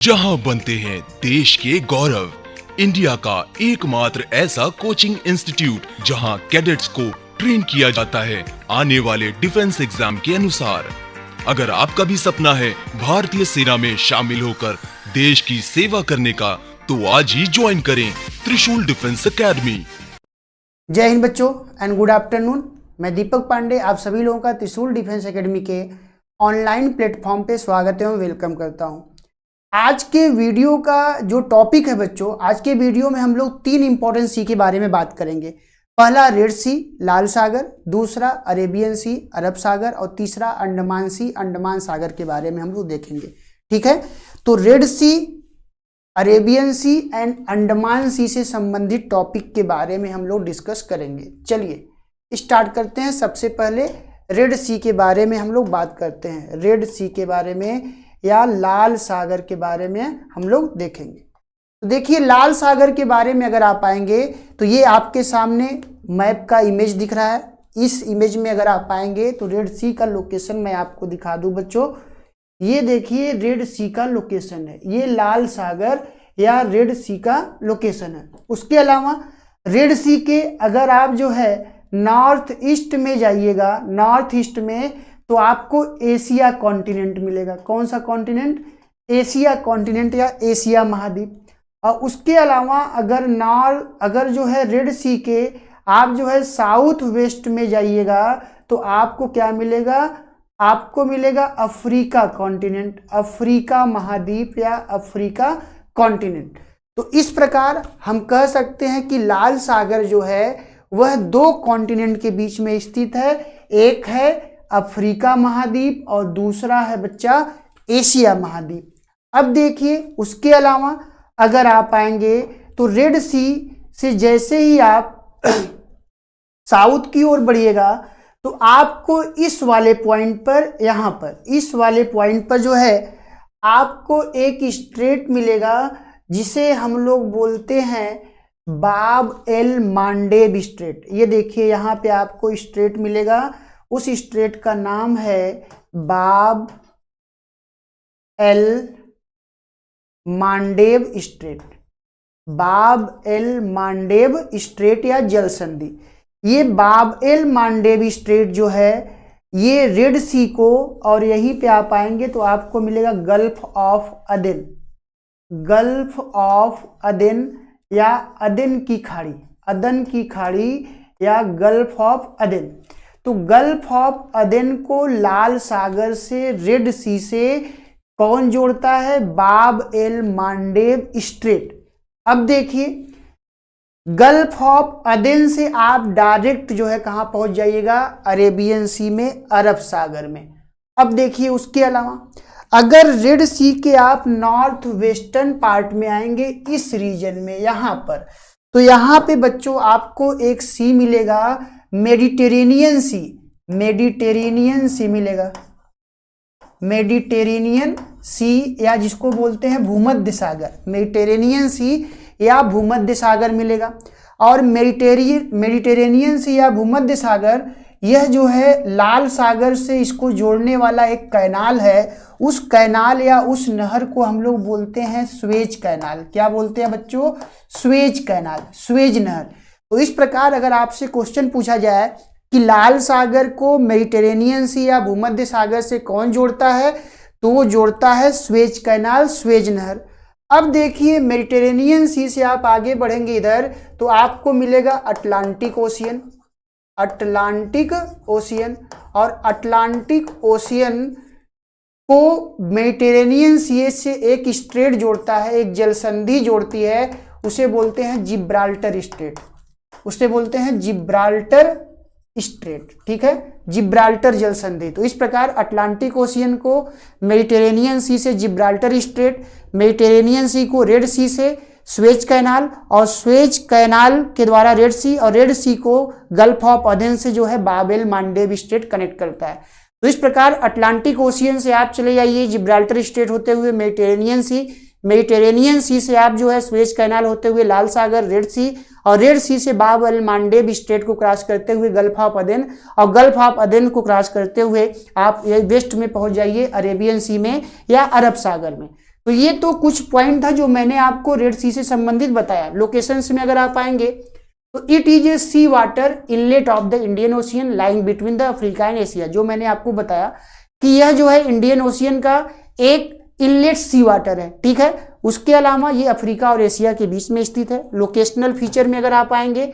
जहां बनते हैं देश के गौरव, इंडिया का एकमात्र ऐसा कोचिंग इंस्टीट्यूट जहां कैडेट्स को ट्रेन किया जाता है आने वाले डिफेंस एग्जाम के अनुसार। अगर आपका भी सपना है भारतीय सेना में शामिल होकर देश की सेवा करने का, तो आज ही ज्वाइन करें त्रिशूल डिफेंस एकेडमी। जय हिंद बच्चों एंड गुड आफ्टरनून। मैं दीपक पांडे आप सभी लोगों का त्रिशूल डिफेंस एकेडमी के ऑनलाइन प्लेटफॉर्म पे स्वागत एवं वेलकम करता हूं। आज के वीडियो का जो टॉपिक है बच्चों, आज के वीडियो में हम लोग 3 इंपॉर्टेंट सी के बारे में बात करेंगे। पहला रेड सी लाल सागर, दूसरा अरेबियन सी अरब सागर और तीसरा अंडमान सी अंडमान सागर के बारे में हम लोग देखेंगे। ठीक है, तो Red Sea, Arabian Sea and Andaman Sea से संबंधित टॉपिक के बारे में हम लोग डिस्कस करेंगे। चलिए स्टार्ट करते हैं। सबसे पहले रेड सी के बारे में हम लोग बात करते हैं। रेड सी के बारे में या लाल सागर के बारे में हम लोग देखेंगे। तो देखिए लाल सागर के बारे में अगर आप आएंगे तो ये आपके सामने मैप का इमेज दिख रहा है। इस इमेज में अगर आप आएंगे तो रेड सी का लोकेशन मैं आपको दिखा दूं बच्चों। ये देखिए रेड सी का लोकेशन है, ये लाल सागर या रेड सी का लोकेशन है। उसके अलावा रेड सी के अगर आप जो है नॉर्थ ईस्ट में जाइएगा, नॉर्थ ईस्ट में तो आपको एशिया कॉन्टिनेंट मिलेगा। कौन सा कॉन्टिनेंट? एशिया कॉन्टिनेंट या एशिया महाद्वीप। और उसके अलावा अगर जो है रेड सी के आप जो है साउथ वेस्ट में जाइएगा तो आपको क्या मिलेगा? आपको मिलेगा अफ्रीका कॉन्टिनेंट, अफ्रीका महाद्वीप या अफ्रीका कॉन्टिनेंट। तो इस प्रकार हम कह सकते हैं कि लाल सागर जो है वह 2 कॉन्टिनेंट के बीच में स्थित है। एक है अफ्रीका महाद्वीप और दूसरा है बच्चा एशिया महाद्वीप। अब देखिए उसके अलावा अगर आप आएंगे तो रेड सी से जैसे ही आप साउथ की ओर बढ़िएगा तो आपको इस वाले पॉइंट पर, यहाँ पर इस वाले पॉइंट पर जो है आपको एक स्ट्रेट मिलेगा जिसे हम लोग बोलते हैं बाब एल मांडेब स्ट्रेट। ये देखिए यहाँ पे आपको स्ट्रेट मिलेगा, उस स्ट्रेट का नाम है बाब एल मांडेब स्ट्रेट, बाब एल मांडेब स्ट्रेट या जल संधि। ये बाब एल मांडेब स्ट्रेट जो है ये रेड सी को, और यहीं पे आप आएंगे तो आपको मिलेगा गल्फ ऑफ अदेन, गल्फ ऑफ अदेन या अदेन की खाड़ी, अदन की खाड़ी या गल्फ ऑफ अदेन। तो गल्फ ऑफ अदेन को लाल सागर से, रेड सी से कौन जोड़ता है? बाब एल मांडेब स्ट्रेट। अब देखिए गल्फ ऑफ अदेन से आप डायरेक्ट जो है कहां पहुंच जाइएगा? अरेबियन सी में, अरब सागर में। अब देखिए उसके अलावा अगर रेड सी के आप नॉर्थ वेस्टर्न पार्ट में आएंगे इस रीजन में, यहां पर, तो यहां पे बच्चों आपको एक सी मिलेगा, मेडिटेरेनियन सी, मेडिटेरेनियन सी मिलेगा, मेडिटेरेनियन सी या जिसको बोलते हैं भूमध्य सागर, मेडिटेरेनियन सी या भूमध्य सागर मिलेगा। और मेडिटेरेनियन सी या भूमध्य सागर यह जो है लाल सागर से इसको जोड़ने वाला एक कैनाल है। उस कैनाल या उस नहर को हम लोग बोलते हैं स्वेज कैनाल। क्या बोलते हैं बच्चों? स्वेज कैनाल, स्वेज नहर। तो इस प्रकार अगर आपसे क्वेश्चन पूछा जाए कि लाल सागर को मेडिटेरेनियन सी या भूमध्य सागर से कौन जोड़ता है, तो वो जोड़ता है स्वेज कैनाल, स्वेज नहर। अब देखिए मेडिटेरेनियन सी से आप आगे बढ़ेंगे इधर तो आपको मिलेगा अटलांटिक ओशियन, अटलांटिक ओशियन। और अटलांटिक ओशियन को मेडिटेरेनियन सी से एक स्ट्रेट जोड़ता है, एक जलसंधि जोड़ती है, उसे बोलते हैं जिब्राल्टर स्ट्रेट, उसे बोलते हैं जिब्राल्टर स्ट्रेट। ठीक है, जिब्राल्टर जल संधि। तो इस प्रकार अटलांटिक ओशियन को मेडिटेरेनियन सी से जिब्राल्टर स्ट्रेट, मेडिटेरेनियन सी को रेड सी से स्वेज कैनाल, और स्वेज कैनाल के द्वारा रेड सी, और रेड सी को गल्फ ऑफ अदेन से जो है बाब एल मांडेब स्ट्रेट कनेक्ट करता है। तो इस प्रकार अटलांटिक ओशियन से आप चले जाइए जिब्राल्टर स्ट्रेट होते हुए मेडिटेरेनियन सी, मेडिटेरेनियन सी से आप जो है स्वेज कैनाल होते हुए लाल सागर, रेड सी, और रेड सी से बाब एल मांडेब स्ट्रेट को क्रॉस करते हुए गल्फ ऑफ अदेन, और गल्फ ऑफ अदेन को क्रॉस करते हुए आप वेस्ट में पहुंच जाइए अरेबियन सी में या अरब सागर में। तो ये तो कुछ पॉइंट था जो मैंने आपको रेड सी से संबंधित बताया। लोकेशंस में अगर आप आएंगे तो it is a sea water inlet of the Indian Ocean lying between the Africa and Asia, जो मैंने आपको बताया कि यह जो है इंडियन ओशियन का एक इनलेट सी वाटर है, ठीक है। उसके अलावा ये अफ्रीका और एशिया के बीच में स्थित है। लोकेशनल फीचर में अगर आप आएंगे,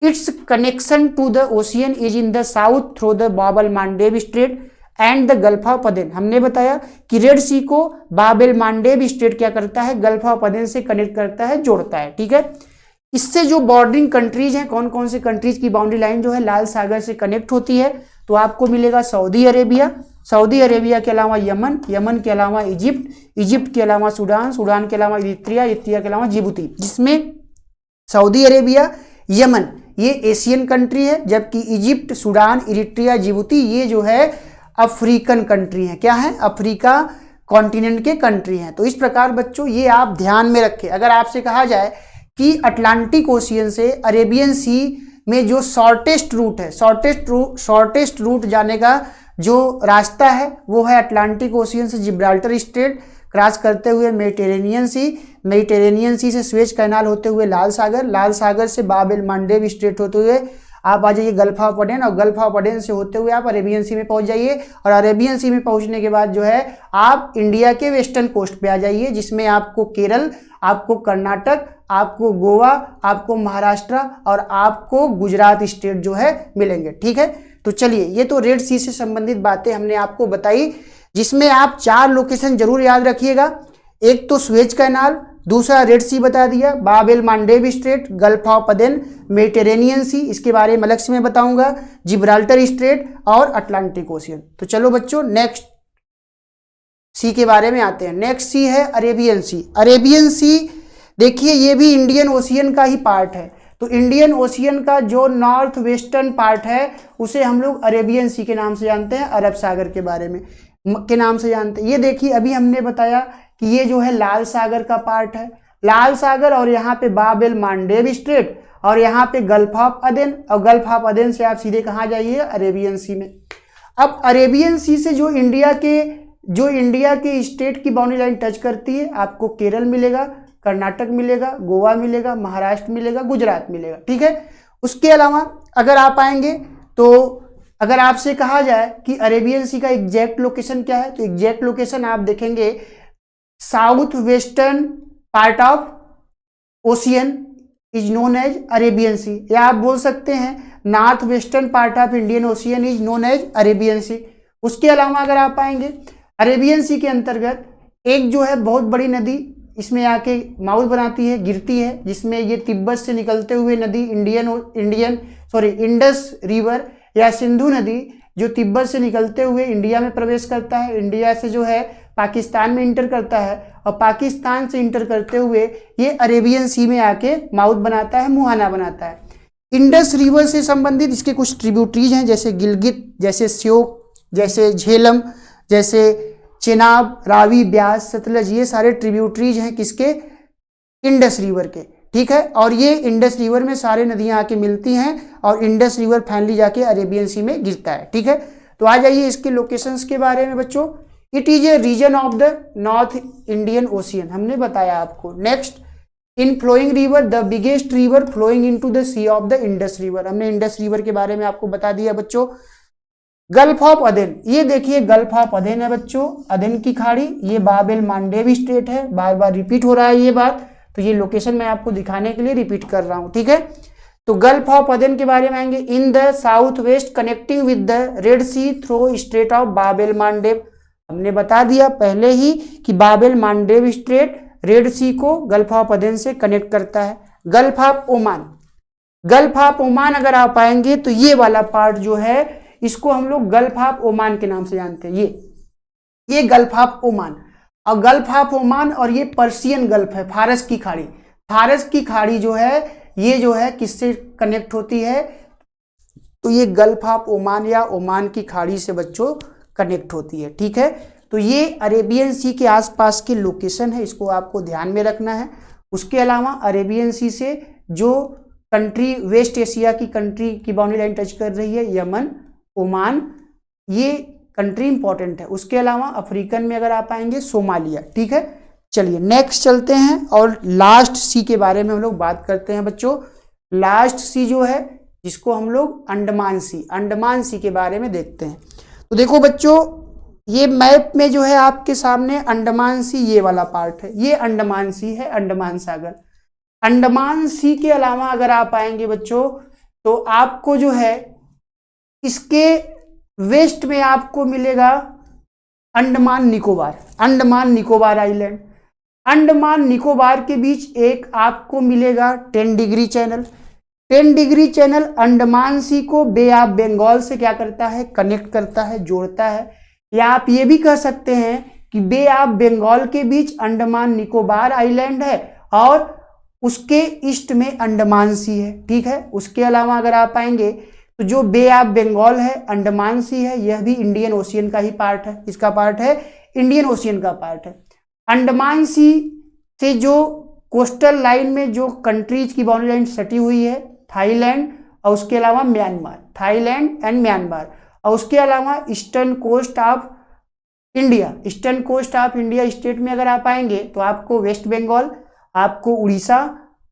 it's connection to the ocean is in the south through the Bab el Mandeb Strait and the Gulf of Aden. हमने बताया कि रेड सी को बाब एल मांडेब स्ट्रेट क्या करता है, गल्फ ऑफ अदेन से कनेक्ट करता है, जोड़ता है, ठीक है। इससे जो बॉर्डरिंग कंट्रीज हैं, कौन कौन से कंट्रीज की बाउंड्री लाइन जो है लाल सागर से कनेक्ट होती है, तो आपको मिलेगा सऊदी अरेबिया, सऊदी अरेबिया के अलावा यमन, यमन के अलावा इजिप्ट, इजिप्ट के अलावा सूडान, सूडान के अलावा इरित्रिया, इरित्रिया के अलावा जिबूती, जिसमें सऊदी अरेबिया, यमन ये एशियन कंट्री है, जबकि इजिप्ट, सूडान, इरिट्रिया, जिबूती ये जो है अफ्रीकन कंट्री है। क्या है? अफ्रीका कॉन्टिनेंट के कंट्री हैं। तो इस प्रकार बच्चों ये आप ध्यान में रखें। अगर आपसे कहा जाए कि अटलांटिक ओशियन से अरेबियन सी में जो शॉर्टेस्ट रूट है, शॉर्टेस्ट रूट जाने का जो रास्ता है वो है अटलांटिक ओशियन से जिब्राल्टर स्ट्रेट क्रॉस करते हुए मेडिटेरेनियन सी से स्वेज कैनाल होते हुए लाल सागर से बाब एल मांडेब स्ट्रेट होते हुए आप आ जाइए गल्फ ऑफ अडेन, और गल्फ ऑफ अडेन से होते हुए आप अरेबियन सी में पहुंच जाइए, और अरेबियन सी में पहुंचने के बाद जो है आप इंडिया के वेस्टर्न कोस्ट पे आ जाइए, जिसमें आपको केरल, आपको कर्नाटक, आपको गोवा, आपको महाराष्ट्र और आपको गुजरात स्टेट जो है मिलेंगे, ठीक है। तो चलिए, ये तो रेड सी से संबंधित बातें हमने आपको बताई, जिसमें आप 4 लोकेशन जरूर याद रखिएगा। एक तो स्वेज कैनाल, दूसरा रेड सी बता दिया, Bab el Mandeb Strait, Gulf of Aden, Mediterranean Sea, इसके बारे में अलग से मैं बताऊंगा, जिब्राल्टर स्ट्रेट और अटलांटिक ओशियन। तो चलो बच्चों नेक्स्ट सी के बारे में आते हैं। नेक्स्ट सी है अरेबियन सी। अरेबियन सी देखिए ये भी इंडियन ओशियन का ही पार्ट है। तो इंडियन ओशियन का जो नॉर्थ वेस्टर्न पार्ट है उसे हम लोग अरेबियन सी के नाम से जानते हैं, अरब सागर के बारे में के नाम से जानते हैं। ये देखिए अभी हमने बताया कि ये जो है लाल सागर का पार्ट है, लाल सागर, और यहाँ पे बाब एल मांडेब स्ट्रेट, और यहाँ पे गल्फ ऑफ अदेन, और गल्फ ऑफ अदेन से आप सीधे कहाँ जाइए, अरेबियन सी में। अब अरेबियन सी से जो इंडिया के स्टेट की बाउंड्री लाइन टच करती है, आपको केरल मिलेगा, कर्नाटक मिलेगा, गोवा मिलेगा, महाराष्ट्र मिलेगा, गुजरात मिलेगा, ठीक है। उसके अलावा अगर आप आएंगे तो अगर आपसे कहा जाए कि अरेबियन सी का एग्जैक्ट लोकेशन क्या है, तो एग्जैक्ट लोकेशन आप देखेंगे south western part of ocean is known as Arabian Sea, या आप बोल सकते हैं north western part of Indian Ocean is known as Arabian Sea. उसके अलावा अगर आप आएंगे अरेबियन सी के अंतर्गत एक जो है बहुत बड़ी नदी इसमें आके माउथ बनाती है, गिरती है, जिसमें ये तिब्बत से निकलते हुए नदी इंडस रिवर या सिंधु नदी जो तिब्बत से निकलते हुए इंडिया में प्रवेश करता है, इंडिया से जो है पाकिस्तान में इंटर करता है, और पाकिस्तान से इंटर करते हुए ये अरेबियन सी में आके माउथ बनाता है, मुहाना बनाता है। इंडस रिवर से संबंधित इसके कुछ ट्रिब्यूटरीज हैं, जैसे गिलगित, जैसे श्योक, जैसे झेलम, जैसे चेनाब, रावी, ब्यास, सतलज, ये सारे ट्रिब्यूटरीज हैं किसके, इंडस रिवर के, ठीक है। और ये इंडस रिवर में सारे नदियां आके मिलती हैं और इंडस रिवर फाइनली जाके अरेबियन सी में गिरता है, ठीक है। तो आ जाइए इसके लोकेशंस के बारे में बच्चों। It is a region of the North Indian Ocean, हमने बताया आपको। Next, in flowing river, the biggest river flowing into the sea of the Indus river, हमने इंडस रिवर के बारे में आपको बता दिया बच्चों। गल्फ ऑफ अदेन, ये देखिए गल्फ ऑफ अदेन है बच्चों, अदेन की खाड़ी, ये बाब एल मांडेब स्ट्रेट है, बार बार रिपीट हो रहा है ये बात, तो ये लोकेशन मैं आपको दिखाने के लिए रिपीट कर रहा हूं, ठीक है। तो गल्फ ऑफ अदेन के बारे में आएंगे, in the south west connecting with the Red Sea through strait of Bab el Mandeb, हमने बता दिया पहले ही कि Bab el Mandeb strait Red Sea को गल्फ ऑफ अदेन से कनेक्ट करता है। Gulf of Oman, Gulf of Oman अगर आप आएंगे तो ये वाला पार्ट जो है इसको हम लोग गल्फ ऑफ ओमान के नाम से जानते हैं। ये गल्फ ऑफ ओमान, और गल्फ ऑफ ओमान और ये पर्शियन गल्फ है, फारस की खाड़ी, फारस की खाड़ी जो है ये जो है किससे कनेक्ट होती है, तो ये गल्फ ऑफ ओमान या ओमान की खाड़ी से बच्चों कनेक्ट होती है, ठीक है। तो ये अरेबियन सी के आसपास के लोकेशन है, इसको आपको ध्यान में रखना है। उसके अलावा अरेबियन सी से जो कंट्री वेस्ट एशिया की कंट्री की बाउंड्री लाइन टच कर रही है, यमन, ओमान, ये कंट्री इंपॉर्टेंट है। उसके अलावा अफ्रीकन में अगर आप आएंगे सोमालिया, ठीक है। चलिए नेक्स्ट चलते हैं और लास्ट सी के बारे में हम लोग बात करते हैं बच्चों। लास्ट सी जो है जिसको हम लोग अंडमान सी के बारे में देखते हैं। तो देखो बच्चों, ये मैप में जो है आपके सामने अंडमान सी ये वाला पार्ट है, ये अंडमान सी है, अंडमान सागर। अंडमान सी के अलावा अगर आप आएंगे बच्चों तो आपको जो है इसके वेस्ट में आपको मिलेगा अंडमान निकोबार आइलैंड। अंडमान निकोबार के बीच एक आपको मिलेगा 10 degree channel. 10 degree channel Andaman Sea को बे ऑफ बंगाल से क्या करता है, कनेक्ट करता है, जोड़ता है। या आप ये भी कह सकते हैं कि बे ऑफ बंगाल के बीच अंडमान निकोबार आइलैंड है और उसके ईस्ट में अंडमान सी है, ठीक है। उसके अलावा अगर आप आएंगे तो जो बे ऑफ बंगाल है, अंडमान सी है, यह भी इंडियन ओशियन का ही पार्ट है। इसका पार्ट है, इंडियन ओशियन का पार्ट है। अंडमान सी से जो कोस्टल लाइन में जो कंट्रीज की बाउंड्री लाइन सटी हुई है, थाईलैंड और उसके अलावा म्यांमार, थाईलैंड एंड म्यांमार, और उसके अलावा eastern coast of India, eastern coast of India state में अगर आप आएंगे तो आपको वेस्ट बंगाल, आपको उड़ीसा,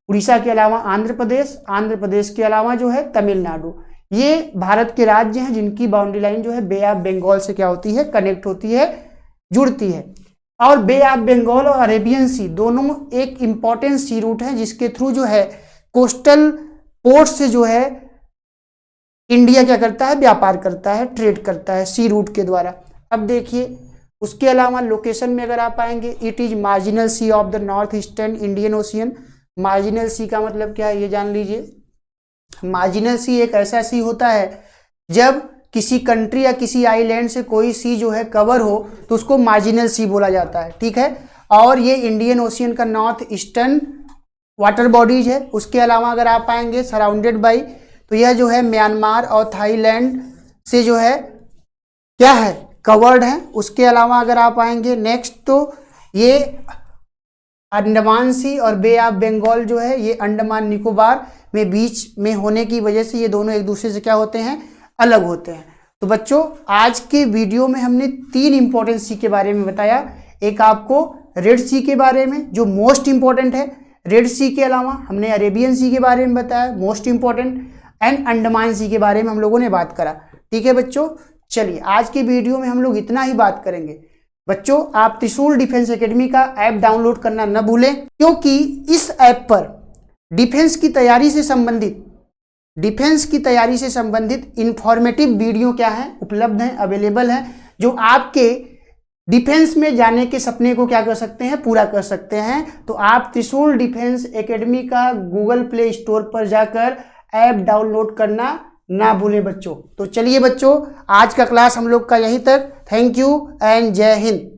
उड़ीसा के अलावा आंध्र प्रदेश, आंध्र प्रदेश के अलावा जो है तमिलनाडु, ये भारत के राज्य हैं जिनकी बाउंड्री लाइन जो है बे ऑफ बंगाल से क्या होती है, कनेक्ट होती है, जुड़ती है। और बे ऑफ बंगाल और अरेबियन सी दोनों एक इंपॉर्टेंट सी रूट है जिसके थ्रू जो है कोस्टल पोर्ट से जो है इंडिया क्या करता है, व्यापार करता है, ट्रेड करता है सी रूट के द्वारा। अब देखिए उसके अलावा लोकेशन में अगर आप आएंगे, it is marginal sea of the north eastern Indian Ocean. Marginal sea का मतलब क्या है ये जान लीजिए। मार्जिनल सी एक ऐसा सी होता है जब किसी कंट्री या किसी आइलैंड से कोई सी जो है कवर हो तो उसको मार्जिनल सी बोला जाता है, ठीक है। और ये इंडियन ओशियन का नॉर्थ ईस्टर्न वाटर बॉडीज है। उसके अलावा अगर आप आएंगे सराउंडेड बाई, तो यह जो है म्यांमार और थाईलैंड से जो है क्या है, कवर्ड है। उसके अलावा अगर आप आएंगे नेक्स्ट, तो ये अंडमान सी और बे ऑफ बंगाल जो है ये अंडमान निकोबार में बीच में होने की वजह से ये दोनों एक दूसरे से क्या होते हैं, अलग होते हैं। तो बच्चों आज के वीडियो में हमने 3 इंपॉर्टेंट सी के बारे में बताया। एक आपको रेड सी के बारे में जो मोस्ट इंपॉर्टेंट है, रेड सी के अलावा हमने अरेबियन सी के बारे में बताया मोस्ट इंपॉर्टेंट, एंड अंडमान सी के बारे में हम लोगों ने बात करा, ठीक है बच्चों। चलिए आज के वीडियो में हम लोग इतना ही बात करेंगे। बच्चों आप त्रिशूल डिफेंस एकेडमी का ऐप डाउनलोड करना न भूलें, क्योंकि इस ऐप पर डिफेंस की तैयारी से संबंधित इंफॉर्मेटिव वीडियो क्या है, उपलब्ध हैं, अवेलेबल हैं, जो आपके डिफेंस में जाने के सपने को क्या कर सकते हैं, पूरा कर सकते हैं। तो आप त्रिशूल डिफेंस एकेडमी का गूगल प्ले स्टोर पर जाकर ऐप डाउनलोड करना ना भूलें बच्चों। तो चलिए बच्चों आज का क्लास हम लोग का यहीं तक। थैंक यू एंड जय हिंद।